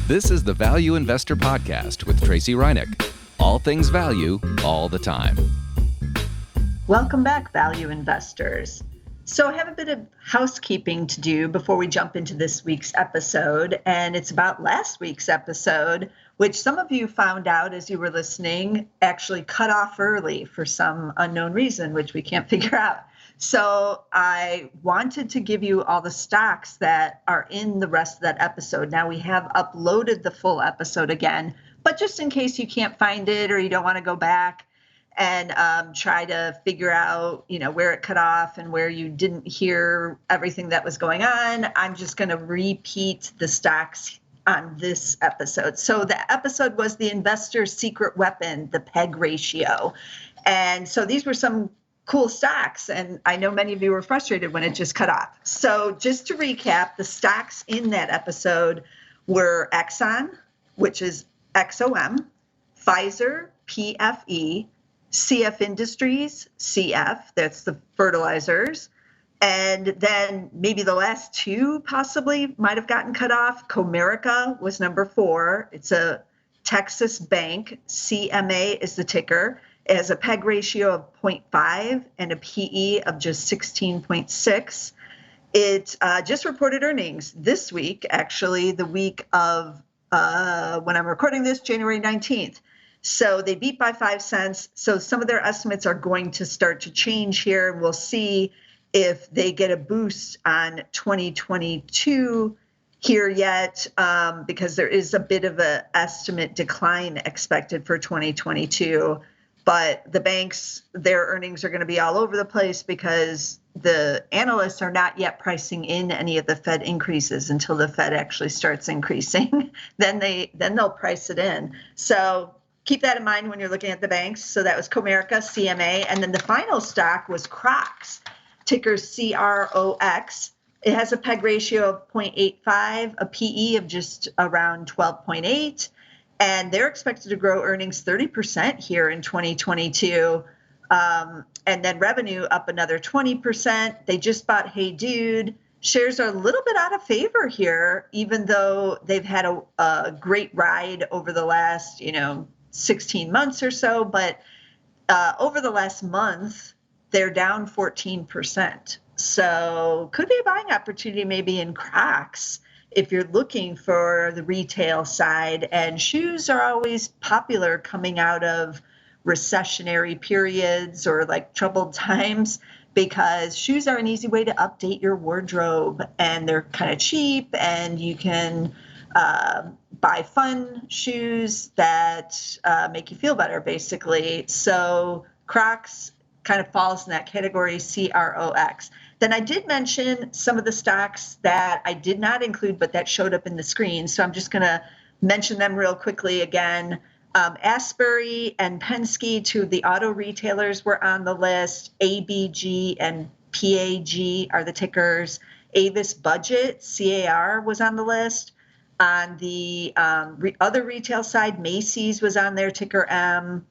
This is the Value Investor Podcast with Tracey Reineck. All things value, all the time. Welcome back, value investors. So I have a bit of housekeeping to do before we jump into this week's episode, and it's about last week's episode, which some of you found out as you were listening actually cut off early for some unknown reason, which we can't figure out. So I wanted to give you all the stocks that are in the rest of that episode. Now we have uploaded the full episode again, but just in case you can't find it or you don't want to go back and try to figure out, where it cut off and where you didn't hear everything that was going on, I'm just going to repeat the stocks on this episode. So the episode was the investor's secret weapon, the PEG ratio. And so these were some cool stocks, and I know many of you were frustrated when it just cut off. So just to recap, the stocks in that episode were Exxon, which is XOM, Pfizer, PFE, CF Industries, CF, that's the fertilizers, and then maybe the last two possibly might have gotten cut off. Comerica was number 4. It's a Texas bank. CMA is the ticker. It has a PEG ratio of 0.5 and a PE of just 16.6. It just reported earnings this week, actually, the week of when I'm recording this, January 19th. So they beat by 5 cents. So some of their estimates are going to start to change here. And we'll see if they get a boost on 2022 here yet, because there is a bit of an estimate decline expected for 2022. But the banks, their earnings are going to be all over the place because the analysts are not yet pricing in any of the Fed increases until the Fed actually starts increasing. then they'll price it in. So keep that in mind when you're looking at the banks. So that was Comerica, CMA, and then the final stock was CROX, ticker CROX. It has a PEG ratio of 0.85, a PE of just around 12.8. And they're expected to grow earnings 30% here in 2022. And then revenue up another 20%. They just bought Hey Dude. Shares are a little bit out of favor here, even though they've had a great ride over the last, 16 months or so. But over the last month, they're down 14%. So could be a buying opportunity maybe in CROX if you're looking for the retail side. And shoes are always popular coming out of recessionary periods or like troubled times, because shoes are an easy way to update your wardrobe, and they're kind of cheap, and you can buy fun shoes that make you feel better, basically. So CROX kind of falls in that category, CROX. Then I did mention some of the stocks that I did not include, but that showed up in the screen. So I'm just going to mention them real quickly again. Asbury and Penske, two of the auto retailers, were on the list. ABBV and PAG are the tickers. Avis Budget, CAR, was on the list. On the other retail side, Macy's was on there, ticker M.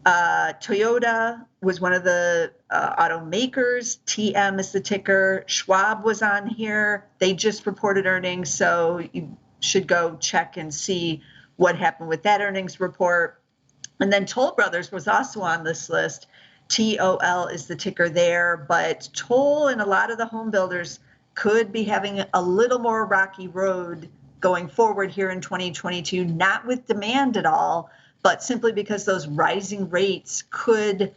Toyota was one of the automakers. TM is the ticker. Schwab was on here. They just reported earnings, so you should go check and see what happened with that earnings report. And then Toll Brothers was also on this list. TOL is the ticker there, but Toll and a lot of the home builders could be having a little more rocky road going forward here in 2022, not with demand at all, but simply because those rising rates could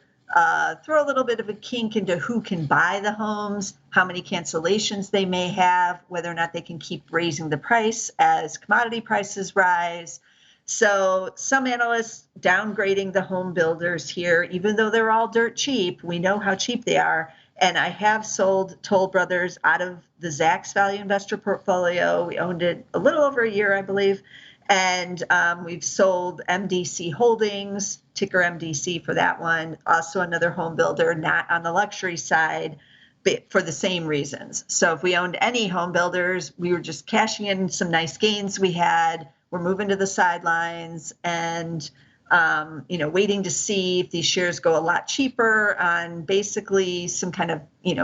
throw a little bit of a kink into who can buy the homes, how many cancellations they may have, whether or not they can keep raising the price as commodity prices rise. So some analysts downgrading the home builders here, even though they're all dirt cheap. We know how cheap they are. And I have sold Toll Brothers out of the Zacks Value Investor portfolio. We owned it a little over a year, I believe. And we've sold MDC Holdings, ticker MDC for that one. Also another home builder, not on the luxury side, but for the same reasons. So if we owned any home builders, we were just cashing in some nice gains we had. We're moving to the sidelines and, waiting to see if these shares go a lot cheaper on basically some kind of,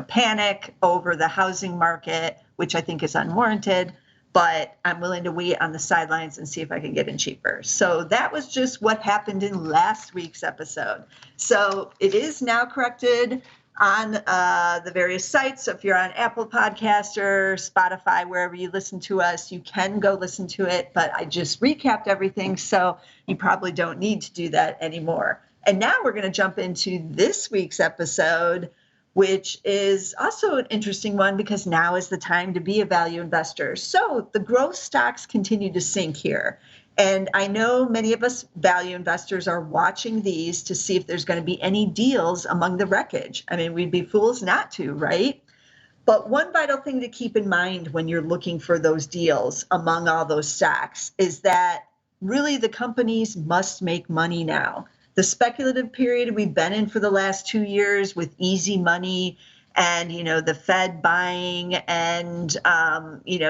panic over the housing market, which I think is unwarranted. but I'm willing to wait on the sidelines and see if I can get in cheaper. So that was just what happened in last week's episode. So it is now corrected on the various sites. So if you're on Apple Podcast or Spotify, wherever you listen to us, you can go listen to it. But I just recapped everything, so you probably don't need to do that anymore. And now we're going to jump into this week's episode, which is also an interesting one because now is the time to be a value investor. So the growth stocks continue to sink here. And I know many of us value investors are watching these to see if there's going to be any deals among the wreckage. I mean, we'd be fools not to, right? But one vital thing to keep in mind when you're looking for those deals among all those stocks is that really the companies must make money now. The speculative period we've been in for the last 2 years with easy money and, the Fed buying and,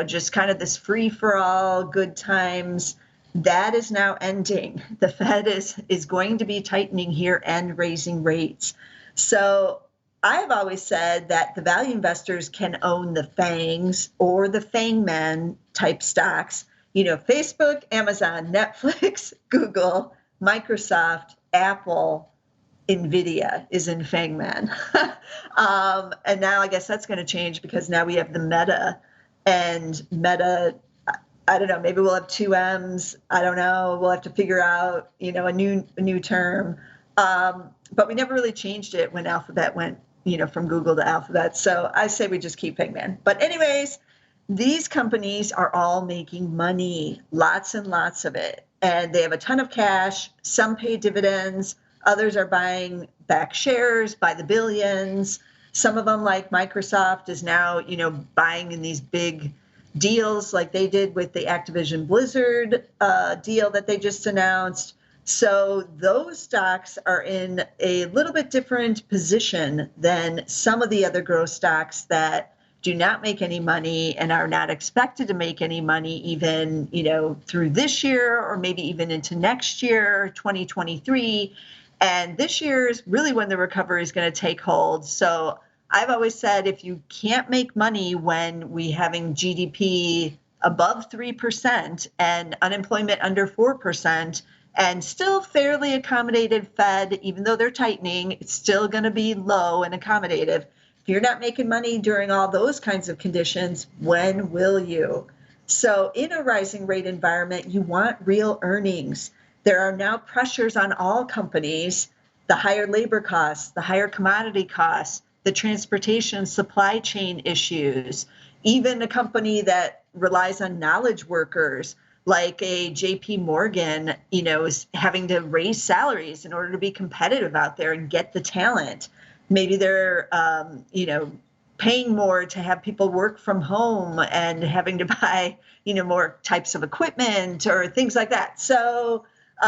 just kind of this free for all good times, that is now ending. The Fed is going to be tightening here and raising rates. So I've always said that the value investors can own the FANGs or the FANGman type stocks, Facebook, Amazon, Netflix, Google, Microsoft, Apple, NVIDIA is in FANGman. And now I guess that's going to change because now we have the Meta and Meta. I don't know, maybe we'll have two M's. I don't know. We'll have to figure out, a new term. But we never really changed it when Alphabet went, from Google to Alphabet. So I say we just keep FANGman. But anyways, these companies are all making money, lots and lots of it. And they have a ton of cash. Some pay dividends. Others are buying back shares by the billions. Some of them, like Microsoft, is now, buying in these big deals like they did with the Activision Blizzard deal that they just announced. So those stocks are in a little bit different position than some of the other growth stocks that do not make any money and are not expected to make any money even, through this year or maybe even into next year, 2023. And this year is really when the recovery is going to take hold. So I've always said if you can't make money when we having GDP above 3% and unemployment under 4% and still fairly accommodated Fed, even though they're tightening, it's still going to be low and accommodative. If you're not making money during all those kinds of conditions, when will you? So in a rising rate environment, you want real earnings. There are now pressures on all companies, the higher labor costs, the higher commodity costs, the transportation supply chain issues, even a company that relies on knowledge workers like a JP Morgan, is having to raise salaries in order to be competitive out there and get the talent. Maybe they're, paying more to have people work from home and having to buy, more types of equipment or things like that. So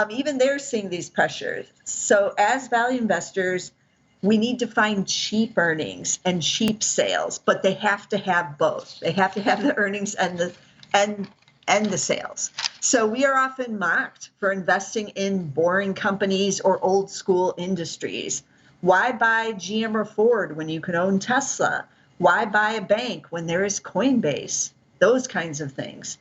even they're seeing these pressures. So as value investors, we need to find cheap earnings and cheap sales, but they have to have both. They have to have the earnings and the sales. So we are often mocked for investing in boring companies or old school industries. Why buy GM or Ford when you can own Tesla? Why buy a bank when there is Coinbase? Those kinds of things.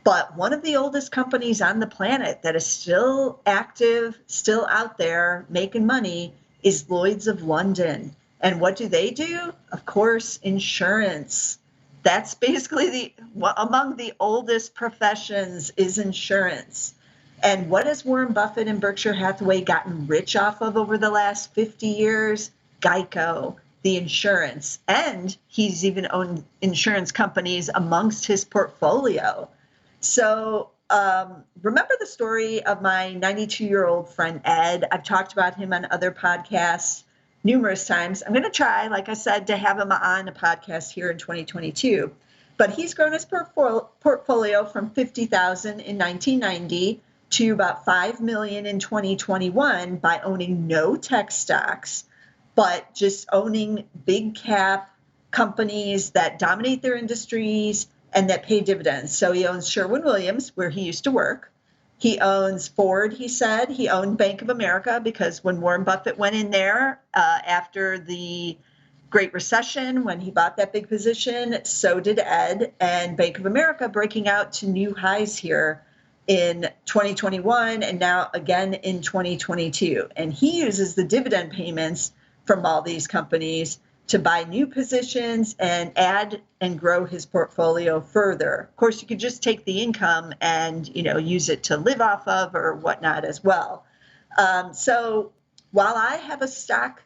But one of the oldest companies on the planet that is still active, still out there making money is Lloyd's of London. And what do? Of course, insurance. That's basically among the oldest professions is insurance. And what has Warren Buffett and Berkshire Hathaway gotten rich off of over the last 50 years? Geico, the insurance. And he's even owned insurance companies amongst his portfolio. So remember the story of my 92-year-old friend, Ed. I've talked about him on other podcasts numerous times. I'm going to try, like I said, to have him on a podcast here in 2022. But he's grown his portfolio from $50,000 in 1990 to about $5 million in 2021 by owning no tech stocks, but just owning big cap companies that dominate their industries and that pay dividends. So he owns Sherwin-Williams, where he used to work. He owns Ford, he said. He owned Bank of America because when Warren Buffett went in there after the Great Recession when he bought that big position. So did Ed, and Bank of America breaking out to new highs here in 2021 and now again in 2022. And he uses the dividend payments from all these companies to buy new positions and add and grow his portfolio further. Of course, you could just take the income and use it to live off of or whatnot as well. So while I have a stock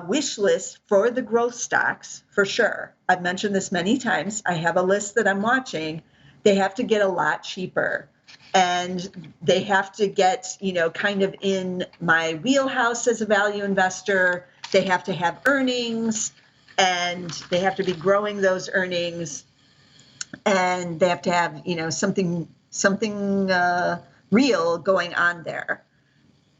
wish list for the growth stocks, for sure, I've mentioned this many times, I have a list that I'm watching. They have to get a lot cheaper, and they have to get, kind of in my wheelhouse as a value investor. They have to have earnings, and they have to be growing those earnings, and they have to have, something real going on there.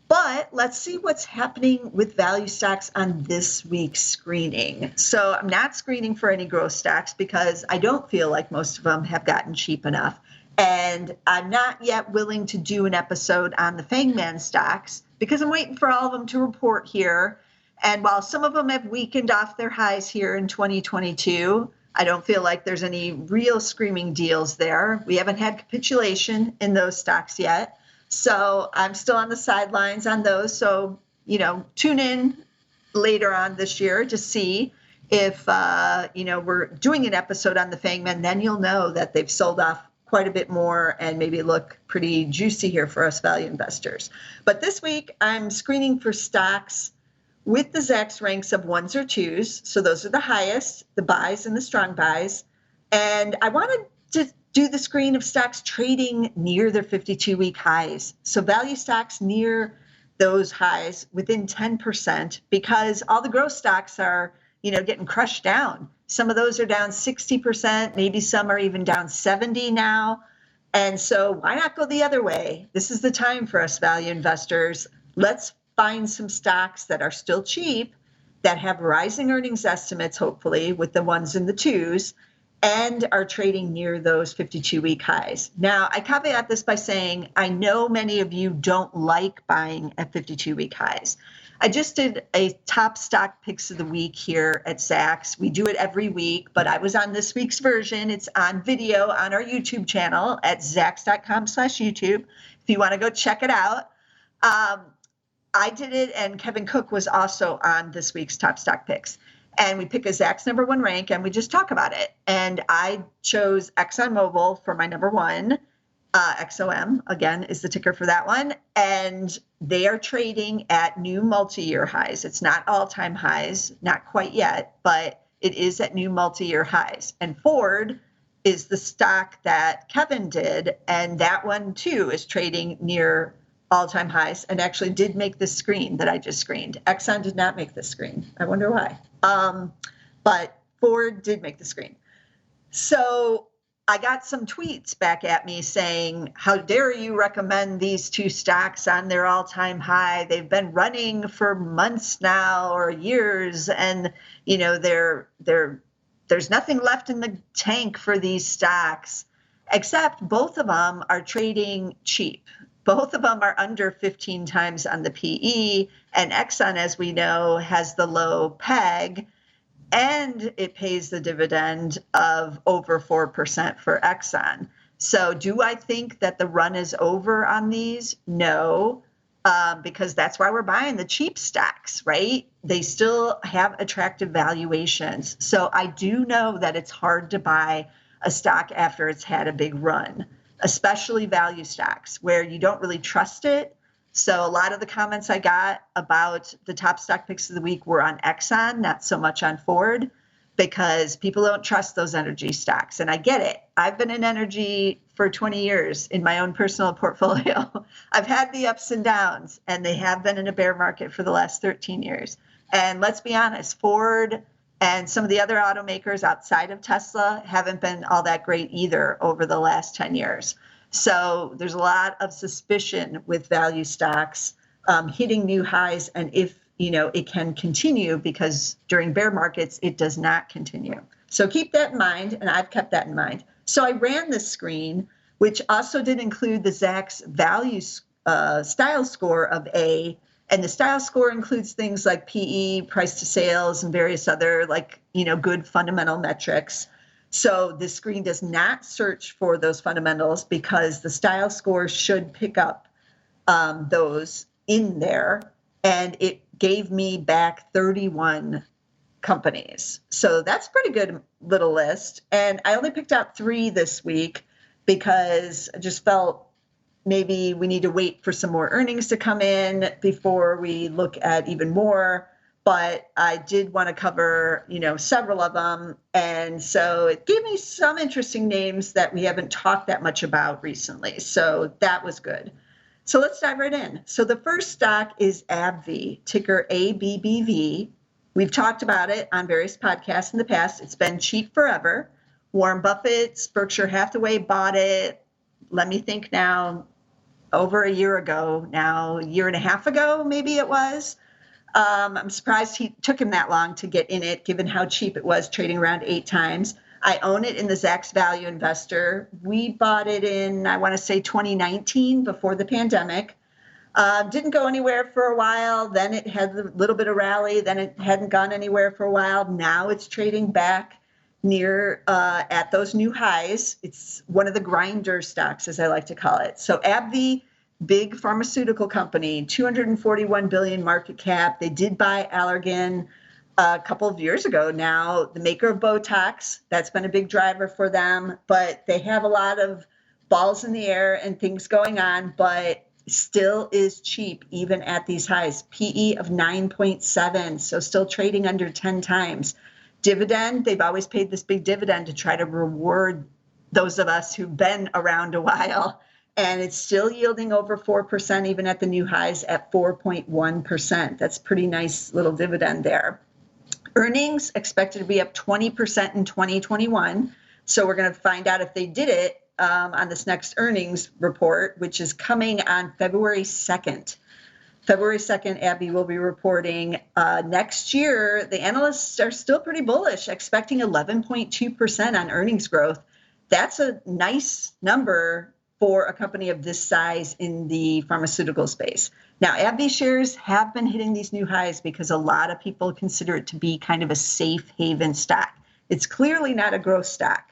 But let's see what's happening with value stocks on this week's screening. So I'm not screening for any growth stocks because I don't feel like most of them have gotten cheap enough. And I'm not yet willing to do an episode on the Fangman stocks because I'm waiting for all of them to report here. And while some of them have weakened off their highs here in 2022, I don't feel like there's any real screaming deals there. We haven't had capitulation in those stocks yet. So I'm still on the sidelines on those. So, tune in later on this year to see if, we're doing an episode on the Fangman. Then you'll know that they've sold off quite a bit more and maybe look pretty juicy here for us value investors. But this week, I'm screening for stocks with the Zacks ranks of 1s or 2s. So those are the highest, the buys and the strong buys. And I wanted to do the screen of stocks trading near their 52-week highs. So value stocks near those highs within 10%, because all the growth stocks are, getting crushed down. Some of those are down 60%, maybe some are even down 70 now. And so why not go the other way? This is the time for us value investors. Let's find some stocks that are still cheap, that have rising earnings estimates, hopefully, with the 1s and the 2s, and are trading near those 52-week highs. Now, I caveat this by saying I know many of you don't like buying at 52-week highs. I just did a top stock picks of the week here at Zacks. We do it every week, but I was on this week's version. It's on video on our YouTube channel at zacks.com/YouTube. If you want to go check it out. I did it, and Kevin Cook was also on this week's top stock picks. And we pick a Zacks number 1 rank and we just talk about it. And I chose ExxonMobil for my number 1. XOM, again, is the ticker for that one. And they are trading at new multi-year highs. It's not all-time highs, not quite yet, but it is at new multi-year highs. And Ford is the stock that Kevin did. And that one, too, is trading near all-time highs and actually did make this screen that I just screened. Exxon did not make this screen. I wonder why. But Ford did make the screen. So I got some tweets back at me saying, how dare you recommend these two stocks on their all-time high? They've been running for months now or years, and there's nothing left in the tank for these stocks, except both of them are trading cheap. Both of them are under 15 times on the PE, and Exxon, as we know, has the low PEG, and it pays the dividend of over 4% for Exxon. So do I think that the run is over on these? No, because that's why we're buying the cheap stocks, right? They still have attractive valuations. So I do know that it's hard to buy a stock after it's had a big run, especially value stocks where you don't really trust it. So a lot of the comments I got about the top stock picks of the week were on Exxon, not so much on Ford, because people don't trust those energy stocks. And I get it. I've been in energy for 20 years in my own personal portfolio. I've had the ups and downs, and they have been in a bear market for the last 13 years. And let's be honest, Ford and some of the other automakers outside of Tesla haven't been all that great either over the last 10 years. So there's a lot of suspicion with value stocks hitting new highs, and if it can continue, because during bear markets it does not continue. So keep that in mind, and I've kept that in mind. So I ran this screen, which also did include the Zacks value style score of A, And the style score includes things like PE, price to sales, and various other good fundamental metrics. So the screen does not search for those fundamentals because the style score should pick up those in there. And it gave me back 31 companies. So that's a pretty good little list. And I only picked out 3 this week because I just felt maybe we need to wait for some more earnings to come in before we look at even more. But I did want to cover, several of them. And so it gave me some interesting names that we haven't talked that much about recently. So that was good. So let's dive right in. So the first stock is ABBV, ticker ABBV. We've talked about it on various podcasts in the past. It's been cheap forever. Warren Buffett's Berkshire Hathaway bought it. Let me think now. Over a year ago now, a year and a half ago, maybe it was. I'm surprised he took him that long to get in it, given how cheap it was, trading around 8 times. I own it in the Zacks Value Investor. We bought it in, I want to say 2019, before the pandemic. Didn't go anywhere for a while. Then it had a little bit of rally. Then it hadn't gone anywhere for a while. Now it's trading back near at those new highs. It's one of the grinder stocks, as I like to call it. So AbbVie, big pharmaceutical company, 241 billion market cap. They did buy Allergan a couple of years ago now, the maker of Botox. That's been a big driver for them, but they have a lot of balls in the air and things going on, but still is cheap even at these highs. PE of 9.7, so still trading under 10 times. Dividend, they've always paid this big dividend to try to reward those of us who've been around a while. And it's still yielding over 4%, even at the new highs at 4.1%. That's pretty nice little dividend there. Earnings expected to be up 20% in 2021. So we're going to find out if they did it on this next earnings report, which is coming on February 2nd. February 2nd, AbbVie will be reporting. Next year, the analysts are still pretty bullish, expecting 11.2% on earnings growth. That's a nice number for a company of this size in the pharmaceutical space. Now, AbbVie shares have been hitting these new highs because a lot of people consider it to be kind of a safe haven stock. It's clearly not a growth stock,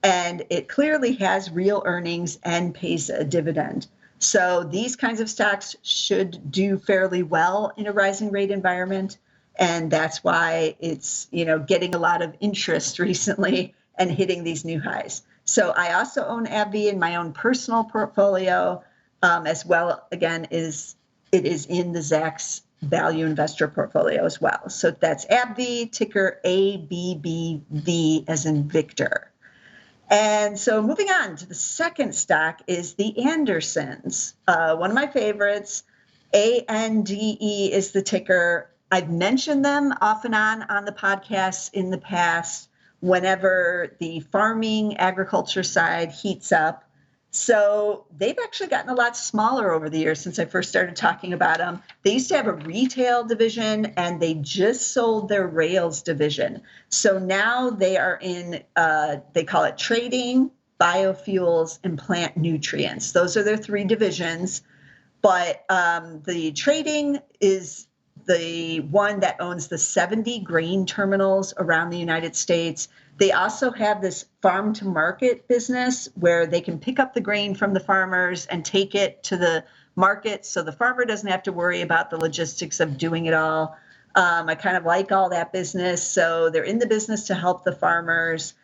and it clearly has real earnings and pays a dividend. So these kinds of stocks should do fairly well in a rising rate environment. And that's why it's, getting a lot of interest recently and hitting these new highs. So I also own AbbVie in my own personal portfolio, as well. Again, it is in the Zacks Value Investor portfolio as well. So that's AbbVie, ticker ABBV as in Victor. And so moving on to the second stock is the Andersons, one of my favorites. ANDE is the ticker. I've mentioned them off and on the podcasts in the past whenever the farming agriculture side heats up. So they've actually gotten a lot smaller over the years since I first started talking about them. They used to have a retail division, and they just sold their rails division. So now they are in, they call it trading, biofuels, and plant nutrients. Those are their 3 divisions. But the trading is the one that owns the 70 grain terminals around the United States. They also have this farm to market business where they can pick up the grain from the farmers and take it to the market. So the farmer doesn't have to worry about the logistics of doing it all. I kind of like all that business. So they're in the business to help the farmers.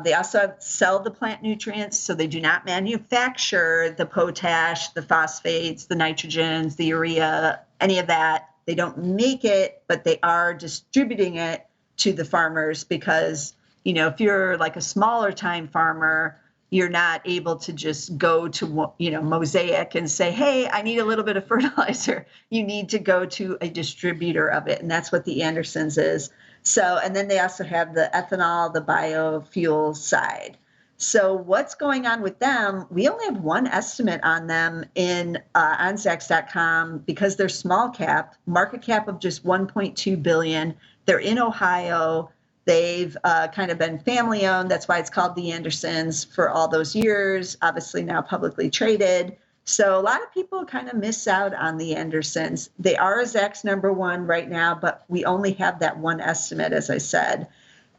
They also sell the plant nutrients. So they do not manufacture the potash, the phosphates, the nitrogens, the urea, any of that. They don't make it, but they are distributing it to the farmers because if you're like a smaller time farmer, you're not able to just go to, Mosaic and say, hey, I need a little bit of fertilizer. You need to go to a distributor of it. And that's what the Andersons is. So, and then they also have the ethanol, the biofuel side. So what's going on with them? We only have one estimate on them on Zacks.com because they're small cap, market cap of just 1.2 billion. They're in Ohio. They've kind of been family owned. That's why it's called the Andersons for all those years, obviously now publicly traded. So a lot of people kind of miss out on the Andersons. They are a Zacks number one right now, but we only have that one estimate, as I said.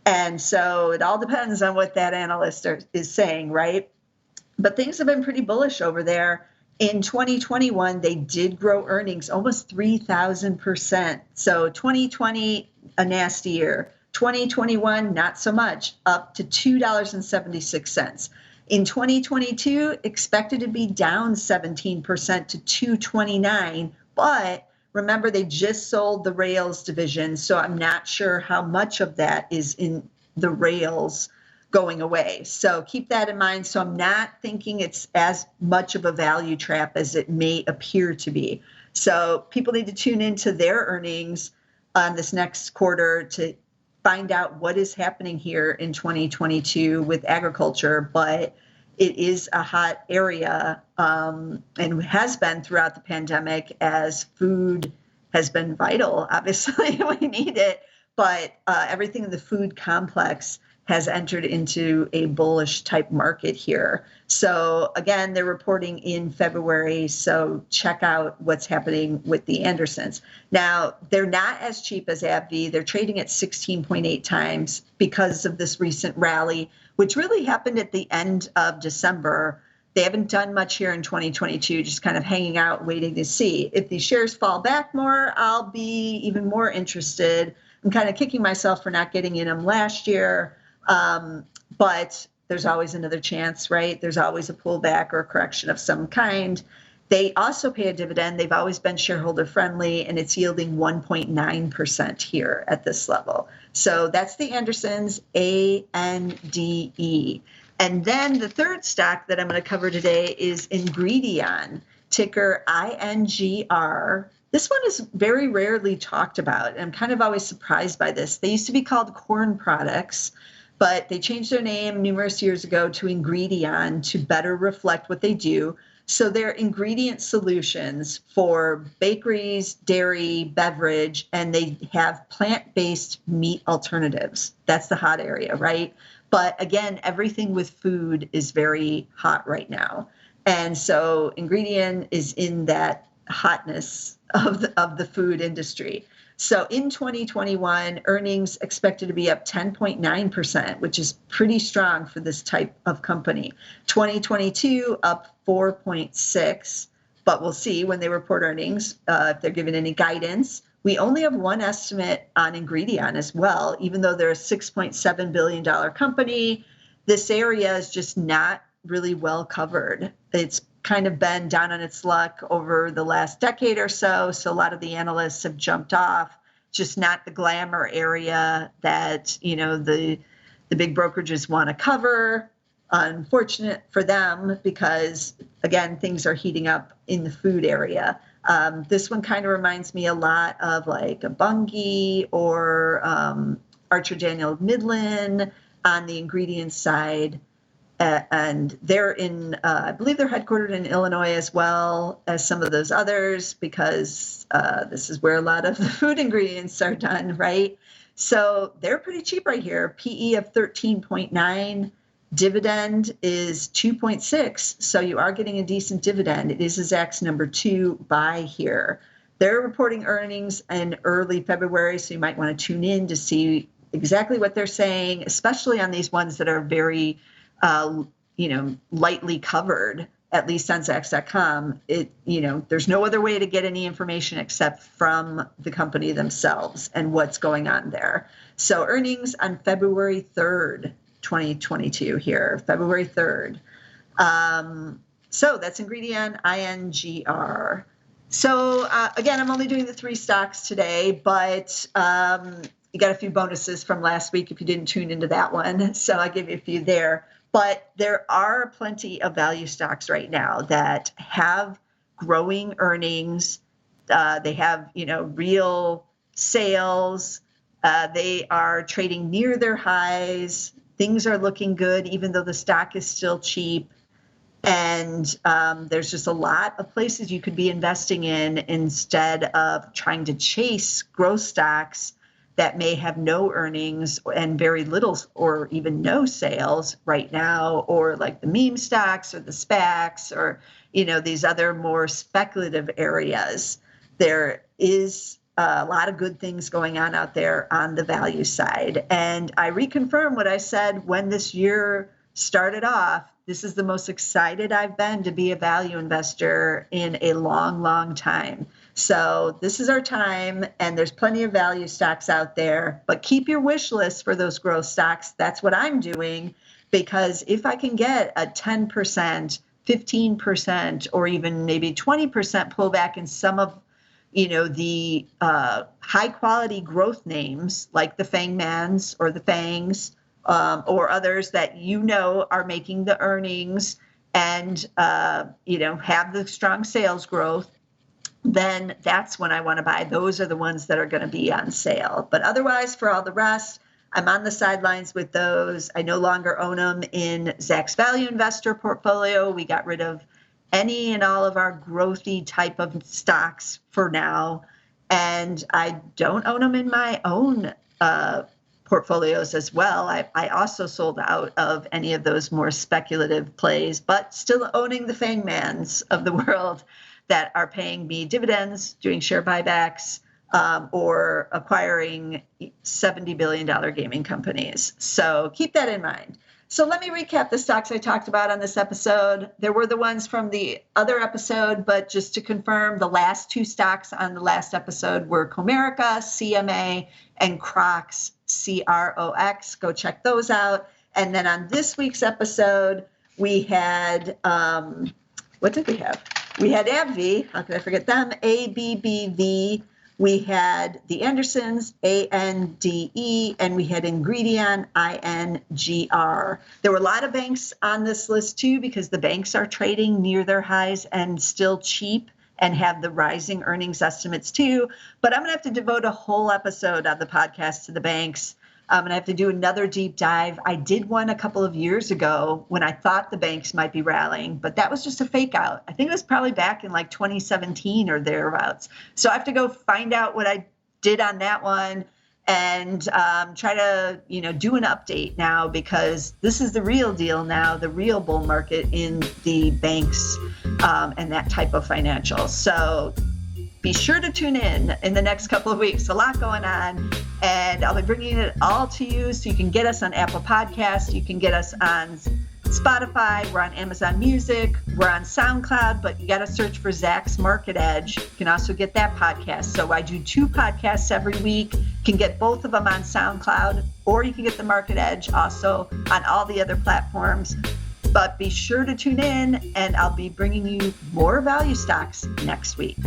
And so it all depends on what that analyst is saying, right? But things have been pretty bullish over there. In 2021, they did grow earnings almost 3,000%. So 2020, a nasty year. 2021, not so much, up to $2.76. In 2022, expected to be down 17% to $2.29, but remember they just sold the rails division, so I'm not sure how much of that is in the rails going away. So keep that in mind. So I'm not thinking it's as much of a value trap as it may appear to be. So people need to tune into their earnings on this next quarter to find out what is happening here in 2022 with agriculture, but it is a hot area and has been throughout the pandemic as food has been vital. Obviously, we need it, but everything in the food complex has entered into a bullish type market here. So again, they're reporting in February. So check out what's happening with the Andersons. Now, they're not as cheap as ABBV. They're trading at 16.8 times because of this recent rally, which really happened at the end of December. They haven't done much here in 2022, just kind of hanging out, waiting to see. If these shares fall back more, I'll be even more interested. I'm kind of kicking myself for not getting in them last year. But there's always another chance, right? There's always a pullback or a correction of some kind. They also pay a dividend. They've always been shareholder friendly, and it's yielding 1.9% here at this level. So that's the Andersons, ANDE. And then the third stock that I'm going to cover today is Ingredion, ticker INGR. This one is very rarely talked about. I'm kind of always surprised by this. They used to be called Corn Products, but they changed their name numerous years ago to Ingredion to better reflect what they do. So they're ingredient solutions for bakeries, dairy, beverage, and they have plant-based meat alternatives. That's the hot area, right? But again, everything with food is very hot right now. And so Ingredion is in that hotness of the food industry. So in 2021, earnings expected to be up 10.9%, which is pretty strong for this type of company. 2022 up 4.6%, but we'll see when they report earnings if they're given any guidance. We only have one estimate on Ingredion as well, even though they're a $6.7 billion company. This area is just not really well covered. It's kind of been down on its luck over the last decade or so. So a lot of the analysts have jumped off, just not the glamour area that, you know, the big brokerages want to cover. Unfortunate for them because, again, things are heating up in the food area. This one kind of reminds me a lot of like a Bunge or Archer Daniel Midland on the ingredients side. And they're in, I believe they're headquartered in Illinois as well as some of those others because this is where a lot of the food ingredients are done, right? So they're pretty cheap right here. PE of 13.9, dividend is 2.6. So you are getting a decent dividend. It is a Zacks number 2 buy here. They're reporting earnings in early February, so you might want to tune in to see exactly what they're saying, especially on these ones that are very lightly covered, at least on Zacks.com. There's no other way to get any information except from the company themselves and what's going on there. So earnings on February 3rd, 2022 here, February 3rd. So that's Ingredion, INGR. So again, I'm only doing the 3 stocks today, but you got a few bonuses from last week if you didn't tune into that one. So I'll give you a few there. But there are plenty of value stocks right now that have growing earnings. They have, real sales. They are trading near their highs. Things are looking good, even though the stock is still cheap. And there's just a lot of places you could be investing in instead of trying to chase growth stocks that may have no earnings and very little or even no sales right now, or like the meme stocks or the SPACs or, these other more speculative areas. There is a lot of good things going on out there on the value side. And I reconfirm what I said when this year started off. This is the most excited I've been to be a value investor in a long, long time. So this is our time, and there's plenty of value stocks out there, but keep your wish list for those growth stocks. That's what I'm doing, because if I can get a 10%, 15%, or even maybe 20% pullback in some of the high quality growth names like the Fangmans or the Fangs, or others that are making the earnings and have the strong sales growth, then that's when I want to buy. Those are the ones that are going to be on sale. But otherwise, for all the rest, I'm on the sidelines with those. I no longer own them in Zacks Value Investor portfolio. We got rid of any and all of our growthy type of stocks for now. And I don't own them in my own portfolios as well. I also sold out of any of those more speculative plays, but still owning the Fangmans of the world that are paying me dividends, doing share buybacks, or acquiring $70 billion gaming companies. So keep that in mind. So let me recap the stocks I talked about on this episode. There were the ones from the other episode, but just to confirm, the last two stocks on the last episode were Comerica, CMA, and CROX, CROX. Go check those out. And then on this week's episode, we had, what did we have? We had ABBV, how could I forget them? ABBV. We had the Andersons, ANDE, and we had Ingredion, INGR. There were a lot of banks on this list too, because the banks are trading near their highs and still cheap and have the rising earnings estimates too. But I'm going to have to devote a whole episode on the podcast to the banks. I'm going to have to do another deep dive. I did one a couple of years ago when I thought the banks might be rallying, but that was just a fake out. I think it was probably back in like 2017 or thereabouts. So I have to go find out what I did on that one and try to, do an update now, because this is the real deal now, the real bull market in the banks and that type of financials. So be sure to tune in the next couple of weeks. A lot going on, and I'll be bringing it all to you so you can get us on Apple Podcasts. You can get us on Spotify. We're on Amazon Music. We're on SoundCloud, but you got to search for Zacks Market Edge. You can also get that podcast. So I do 2 podcasts every week. You can get both of them on SoundCloud, or you can get the Market Edge also on all the other platforms. But be sure to tune in, and I'll be bringing you more value stocks next week.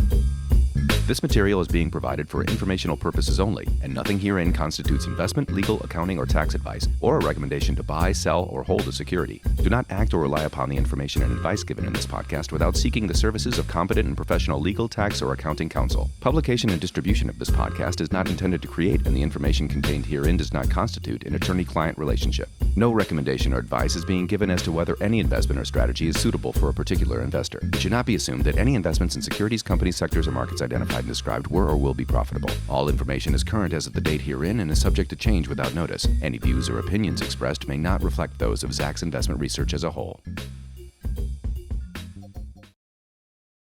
This material is being provided for informational purposes only, and nothing herein constitutes investment, legal, accounting, or tax advice, or a recommendation to buy, sell, or hold a security. Do not act or rely upon the information and advice given in this podcast without seeking the services of competent and professional legal, tax, or accounting counsel. Publication and distribution of this podcast is not intended to create, and the information contained herein does not constitute an attorney-client relationship. No recommendation or advice is being given as to whether any investment or strategy is suitable for a particular investor. It should not be assumed that any investments in securities, companies, sectors, or markets identified and described were or will be profitable. All information is current as of the date herein and is subject to change without notice. Any views or opinions expressed may not reflect those of Zacks Investment Research as a whole.